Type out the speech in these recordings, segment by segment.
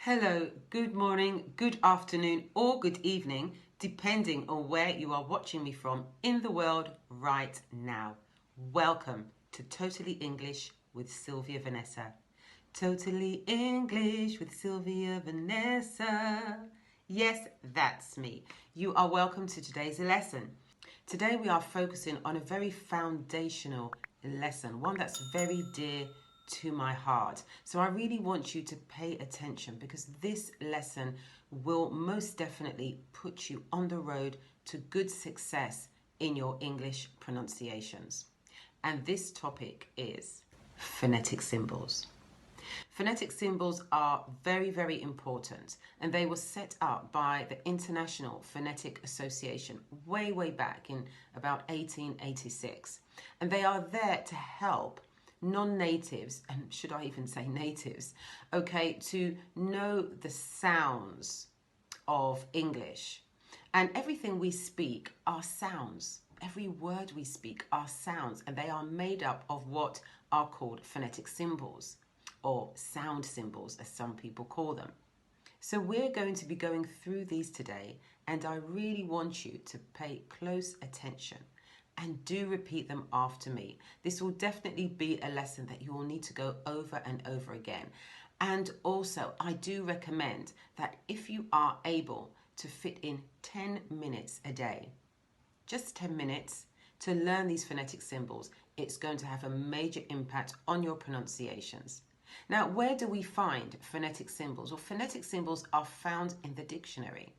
Hello, good morning, good afternoon, or good evening, depending on where you are watching me from in the world right now. Welcome to Totally English with Sylvia Vanessa. Totally English with Sylvia Vanessa. Yes, that's me. You are welcome to today's lesson. Today we are focusing on a very foundational lesson, one that's very dear to my heart. So I really want you to pay attention because this lesson will most definitely put you on the road to good success in your English pronunciations. And this topic is phonetic symbols. Phonetic symbols are very, very important, and they were set up by the International Phonetic Association way, way back in about 1886. And they are there to help non-natives, and should I even say natives, okay, to know the sounds of English. And everything we speak are sounds. Every word we speak are sounds, and they are made up of what are called phonetic symbols, or sound symbols as some people call them. So we're going to be going through these today, and I really want you to pay close attention and do repeat them after me. This will definitely be a lesson that you will need to go over and over again. And also, I do recommend that if you are able to fit in 10 minutes a day, just 10 minutes, to learn these phonetic symbols, it's going to have a major impact on your pronunciations. Now, where do we find phonetic symbols? Well, phonetic symbols are found in the dictionary.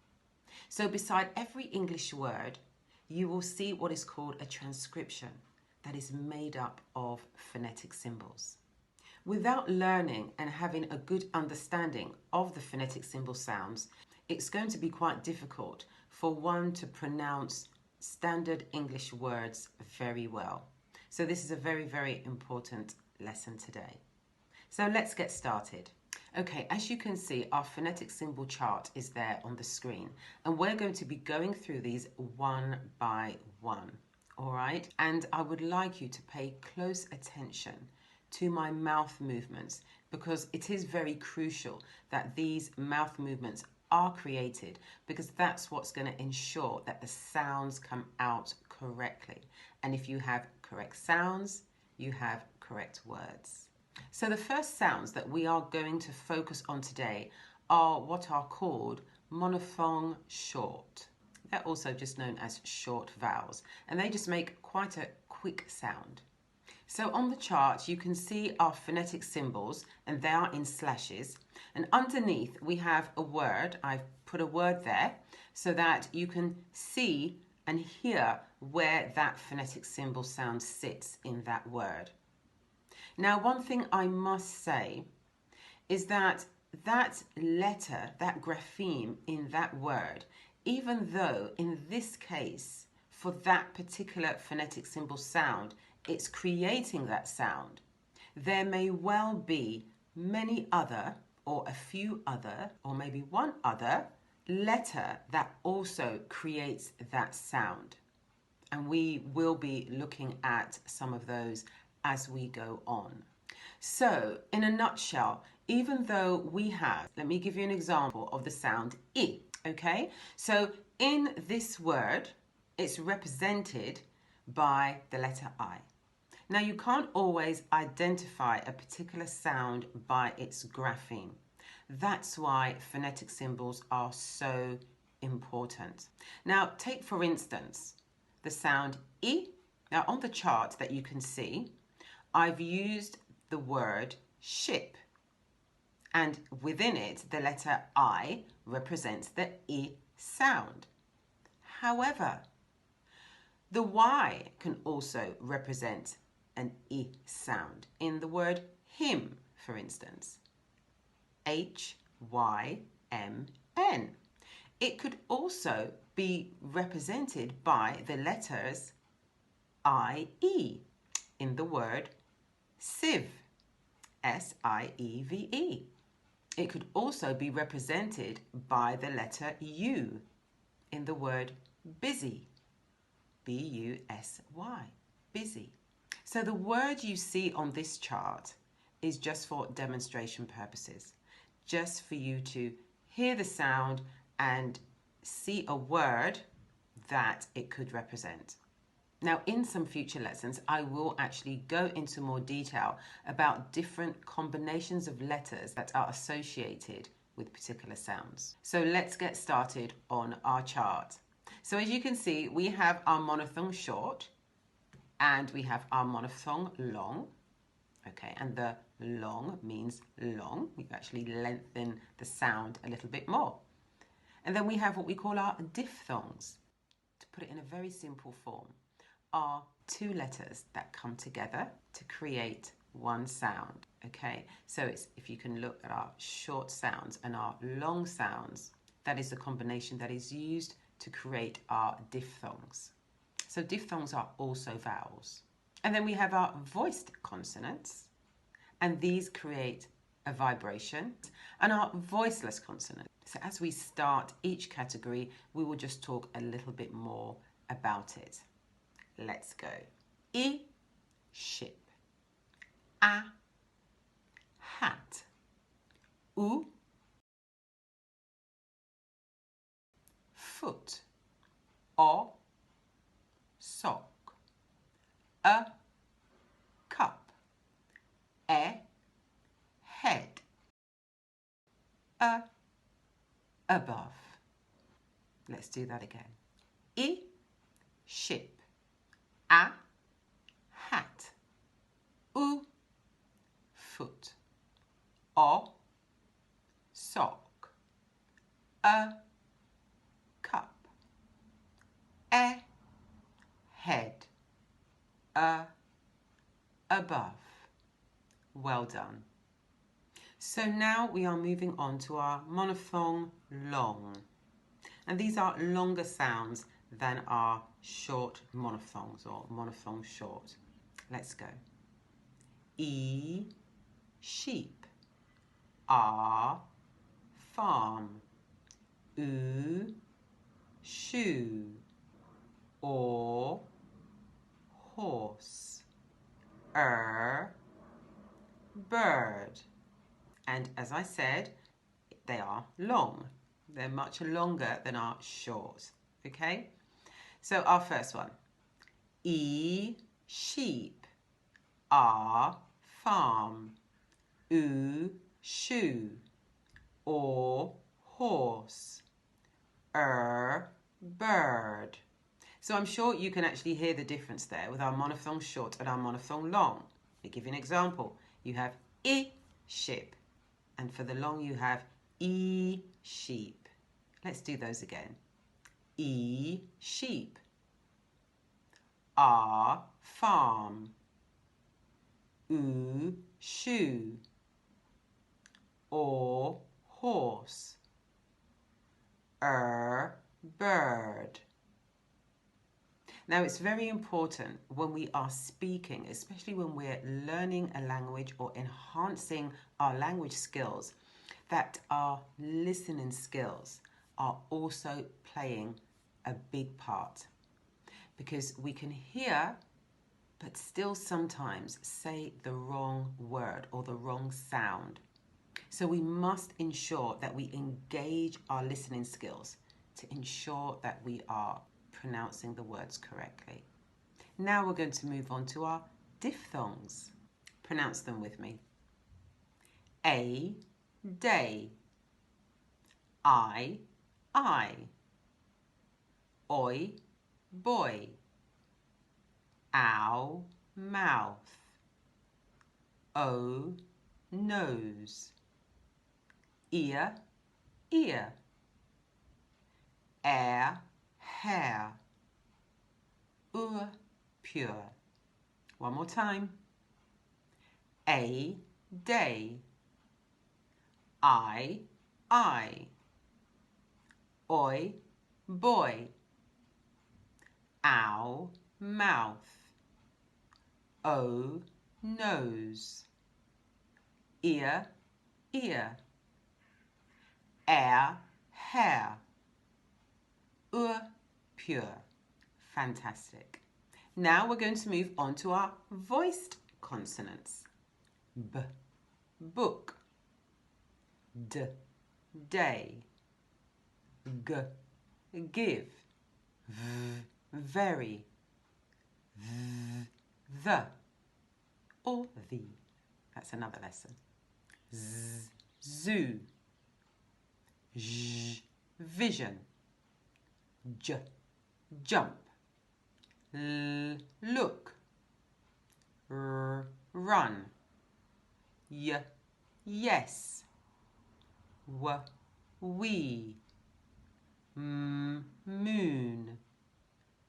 So beside every English word, you will see what is called a transcription that is made up of phonetic symbols. Without learning and having a good understanding of the phonetic symbol sounds, it's going to be quite difficult for one to pronounce standard English words very well. So this is a very, very important lesson today. So let's get started. Okay, as you can see, our phonetic symbol chart is there on the screen, and we're going to be going through these one by one, all right? And I would like you to pay close attention to my mouth movements, because it is very crucial that these mouth movements are created, because that's what's going to ensure that the sounds come out correctly. And if you have correct sounds, you have correct words. So the first sounds that we are going to focus on today are what are called monophthong short. They're also just known as short vowels, and they just make quite a quick sound. So on the chart you can see our phonetic symbols, and they are in slashes, and underneath we have a word. I've put a word there so that you can see and hear where that phonetic symbol sound sits in that word. Now, one thing I must say is that that letter, that grapheme in that word, even though in this case, for that particular phonetic symbol sound, it's creating that sound, there may well be many other, or a few other, or maybe one other letter that also creates that sound. And we will be looking at some of those as we go on. So, in a nutshell, even though we have, let me give you an example of the sound I, okay? So, in this word, it's represented by the letter I. Now, you can't always identify a particular sound by its grapheme. That's why phonetic symbols are so important. Now, take for instance the sound I. Now, on the chart that you can see, I've used the word ship, and within it the letter I represents the I sound. However, the Y can also represent an I sound in the word hymn, for instance. Hymn. It could also be represented by the letters IE in the word sieve, sieve. It could also be represented by the letter U in the word busy, busy, busy. So the word you see on this chart is just for demonstration purposes. just for you to hear the sound and see a word that it could represent. Now, in some future lessons, I will actually go into more detail about different combinations of letters that are associated with particular sounds. So let's get started on our chart. So as you can see, we have our monophthong short and we have our monophthong long. Okay, and the long means long. We actually lengthen the sound a little bit more. And then we have what we call our diphthongs. To put it in a very simple form, are two letters that come together to create one sound. Okay, so it's, if you can look at our short sounds and our long sounds, that is the combination that is used to create our diphthongs. So diphthongs are also vowels. And then we have our voiced consonants, and these create a vibration, and our voiceless consonants. So as we start each category, we will just talk a little bit more about it. Let's go. I, ship. A, hat. U, foot. O, sock. A, cup. E, head. A, above. Let's do that again. I, ship. A, hat. U, foot. O, sock. A, cup. E, head. A, above. Well done. So now we are moving on to our monophthong long. And these are longer sounds than our short monophthongs or monophthong short. Let's go. E, sheep. A, farm. U, shoe. O, horse. Bird. And as I said, they are long. They're much longer than our short. Okay? So our first one. E, sheep. A, farm. U, shoe. O, horse. Bird. So I'm sure you can actually hear the difference there with our monophthong short and our monophthong long. Let me give you an example. You have I, ship. And for the long you have E, sheep. Let's do those again. E, sheep. A, farm. U, shoe. O, horse. Bird. Now, it's very important when we are speaking, especially when we're learning a language or enhancing our language skills, that our listening skills are also playing a big part. Because we can hear, but still sometimes say the wrong word or the wrong sound. So we must ensure that we engage our listening skills to ensure that we are pronouncing the words correctly. Now we're going to move on to our diphthongs. Pronounce them with me. A, day. I, oi, boy. Ow, mouth. O, nose. Ear, ear. Air, hair. Pure. One more time. A, day. I, oi, boy. Ow, mouth. O, nose. Ear, ear. Air, hair. Pure. Fantastic. Now we're going to move on to our voiced consonants. B, book. D, day. G, give. V, very. V, the, or the. That's another lesson. Z, zoo. J, vision. J, jump. L, look. R, run. Y, yes. W, we. M, moon.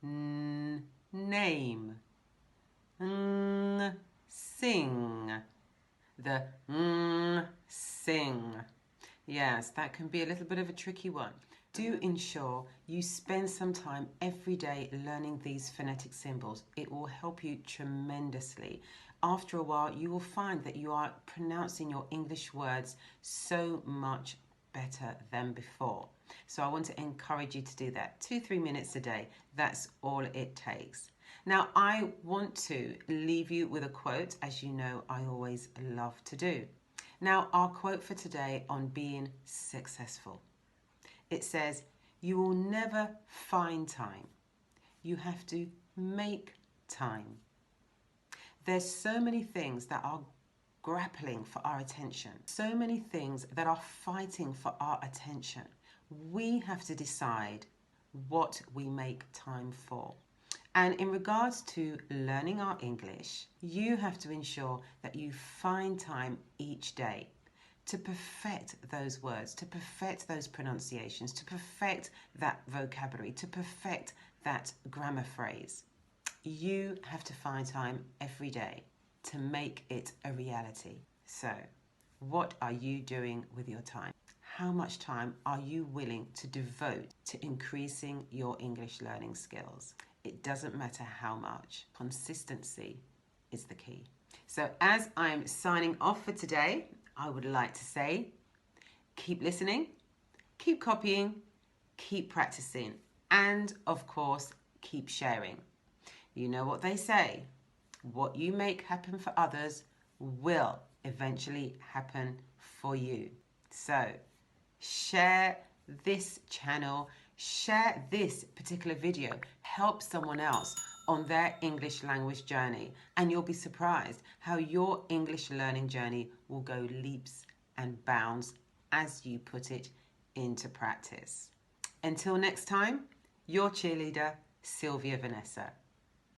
N, name. Ng, sing. The sing. Yes, that can be a little bit of a tricky one. Do ensure you spend some time every day learning these phonetic symbols. It will help you tremendously. After a while, you will find that you are pronouncing your English words so much better than before. So I want to encourage you to do that. 2-3 minutes a day. That's all it takes. Now, I want to leave you with a quote, as you know I always love to do. Now, our quote for today on being successful. It says, you will never find time. You have to make time. There's so many things that are grappling for our attention. So many things that are fighting for our attention. We have to decide what we make time for. And in regards to learning our English, you have to ensure that you find time each day to perfect those words, to perfect those pronunciations, to perfect that vocabulary, to perfect that grammar phrase. You have to find time every day to make it a reality. So, what are you doing with your time? How much time are you willing to devote to increasing your English learning skills? It doesn't matter how much. Consistency is the key. So as I'm signing off for today, I would like to say, keep listening, keep copying, keep practicing, and of course, keep sharing. You know what they say, what you make happen for others will eventually happen for you. So share this channel, share this particular video, help someone else on their English language journey, and you'll be surprised how your English learning journey will go leaps and bounds as you put it into practice. Until next time, your cheerleader, Sylvia Vanessa.